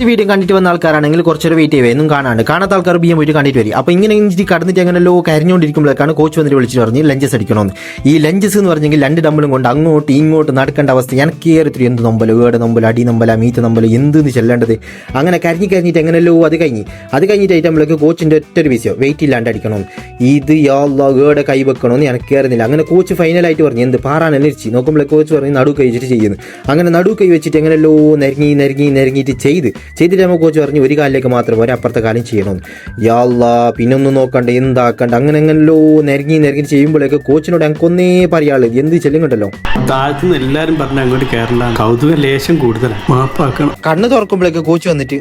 ഈ വീഡിയോ കണ്ടിട്ട് വന്ന ആൾക്കാരാണെങ്കിൽ കുറച്ചൊരു വെയിറ്റ് ചെയ്യുക എന്നും കാണാത്ത ആൾക്കാർ ബിയം പോയിട്ട് കണ്ടിട്ട് വരും. അപ്പോൾ ഇങ്ങനെ ഇഞ്ചി കടന്നിട്ട് അങ്ങനെയല്ലോ കരിഞ്ഞുകൊണ്ടിരിക്കുമ്പോഴേക്കാണ് കോച്ച് വന്നിട്ട് വിളിച്ചിട്ട് പറഞ്ഞ് ലഞ്ചസ് അടിക്കണമെന്ന്. ഈ ലഞ്ചസ് എന്ന് പറഞ്ഞെങ്കിൽ 2 ഡമ്പളും കൊണ്ട് അങ്ങോട്ട് ഇങ്ങോട്ട് നടക്കേണ്ട അവസ്ഥ. ഞാൻ കയറിത്തിരി എന്ത് നമ്പല് വേട് നമ്പല് അടി നമ്പല മീറ്റ് നമ്പല് എന്തെന്ന് ചെല്ലേണ്ടത്. അങ്ങനെ കരിഞ്ഞിട്ട് എങ്ങനെയല്ലോ അത് കഴിഞ്ഞിട്ട് ഐറ്റമ്പിലേക്ക് കോച്ചിൻ്റെ ഒറ്റൊരു വിഷയം വെയിറ്റ് ഇല്ലാണ്ട് അടിക്കണമെന്ന്. ഇത് ഏടെ കൈ വെക്കണമെന്ന് എനിക്ക് കയറുന്നില്ല. അങ്ങനെ കോച്ച് ഫൈനലായിട്ട് പറഞ്ഞു എന്ത് പാറാനെന്നിരിച്ച് നോക്കുമ്പോഴേ കോച്ച് പറഞ്ഞ് നടു കൈ വെച്ചിട്ട് ചെയ്യുന്നു. അങ്ങനെ നടു കൈ വെച്ചിട്ട് എങ്ങനെയല്ലോ നെരങ്ങിയിട്ട് ചെയ്തിട്ട് നമ്മൾ കോച്ച് പറഞ്ഞു ഒരു കാലിലേക്ക് മാത്രം പോരെ അപ്പുറത്തെ കാലം ചെയ്യണമെന്ന്. യാല്ലാ പിന്നൊന്നും നോക്കണ്ട എന്താക്കണ്ട അങ്ങനെല്ലോ നെരങ്ങി ചെയ്യുമ്പോഴേക്ക് കോച്ചിനോട് ഞങ്ങൾക്കൊന്നേ പറയാള് എന്ത് ചെല്ലുന്നുണ്ടല്ലോ. താഴത്തുനിന്ന് എല്ലാരും പറഞ്ഞ അങ്ങോട്ട് കേരള കൗതുക ലേശം കൂടുതലാണ്, മാപ്പാക്കണം. കണ്ണ് തുറക്കുമ്പോഴേക്ക് കോച്ച് വന്നിട്ട്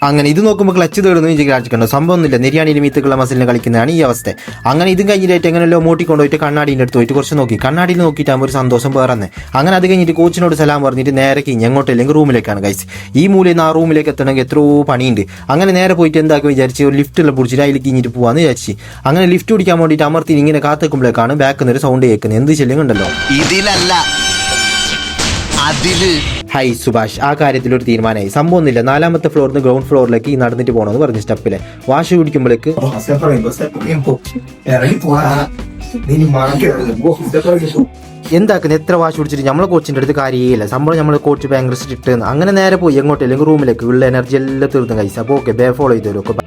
അങ്ങനെ ഇത് നോക്കുമ്പോൾ ക്ലച്ച് തേടുന്നു വിചാരിക്കണ്ടോ. സംഭവമൊന്നുമില്ല, നെരിയാണിയിൽ മീത്തുള്ള മസിലിനെ കളിക്കുന്നതാണ് ഈ അവസ്ഥ. അങ്ങനെ ഇതും കഴിഞ്ഞിട്ട് എങ്ങനെയല്ലോ മോട്ടിക്കൊണ്ടുപോയിട്ട് കണ്ണാടീൻ്റെ അടുത്ത് പോയിട്ട് കുറച്ച് നോക്കി. കണ്ണാടിയിൽ നോക്കിയിട്ടാകുമ്പോൾ ഒരു സന്തോഷം വേറെന്നെ. അങ്ങനെ അത് കഴിഞ്ഞിട്ട് കോച്ചിനോട് സലാം പറഞ്ഞിട്ട് നേരെ എങ്ങോട്ടല്ലെങ്കിൽ റൂമിലേക്കാണ് ഗൈസ്. ഈ മൂലയിൽ നിന്ന് ആ റൂമിലേക്ക് എത്തണമെങ്കിൽ എത്രയോ പണിയുണ്ട്. അങ്ങനെ നേരെ പോയിട്ട് എന്താക്കി വിചാരിച്ച് ഒരു ലിഫ്റ്റുള്ള പിടിച്ചിട്ട് അതിൽ കിഞ്ഞിട്ട് പോകാമെന്ന് വിചാരിച്ച് അങ്ങനെ ലിഫ്റ്റ് പിടിക്കാൻ വേണ്ടിയിട്ട് അമർത്തി ഇങ്ങനെ കാത്തുക്കുമ്പോഴേക്കാണ് ബാക്കിൽ നിന്നൊരു സൗണ്ട് കേൾക്കുന്നത്. എന്ത് ചെല്ലുന്നുണ്ടല്ലോ ഇതിലല്ല അതില്. ഹൈ സുഭാഷ്, ആ കാര്യത്തിൽ ഒരു തീരുമാനമായി. സംഭവമൊന്നുമില്ല, 4ാമത്തെ ഫ്ലോറിൽ നിന്ന് ഗ്രൗണ്ട് ഫ്ലോറിലേക്ക് നടന്നിട്ട് പോകണമെന്ന് പറഞ്ഞു സ്റ്റെപ്പിലെ വാഷ് കുടിക്കുമ്പോഴേക്ക് എന്താക്കുന്നത് എത്ര വാശി പിടിച്ചിട്ട് നമ്മളെ കോച്ചിൻ്റെ അടുത്ത് കാര്യമില്ല. സംഭവം നമ്മളെ കോച്ച് ഭയങ്കര സ്ട്രിക്റ്റ്. അങ്ങനെ നേരെ പോയി എങ്ങോട്ടില്ലെങ്കിൽ റൂമിലേക്ക് ഉള്ള എനർജി എല്ലാം തീർന്നു കഴിച്ചു. അപ്പോൾ ഓക്കെ ബേ ഫോളോ ചെയ്തോളൂ.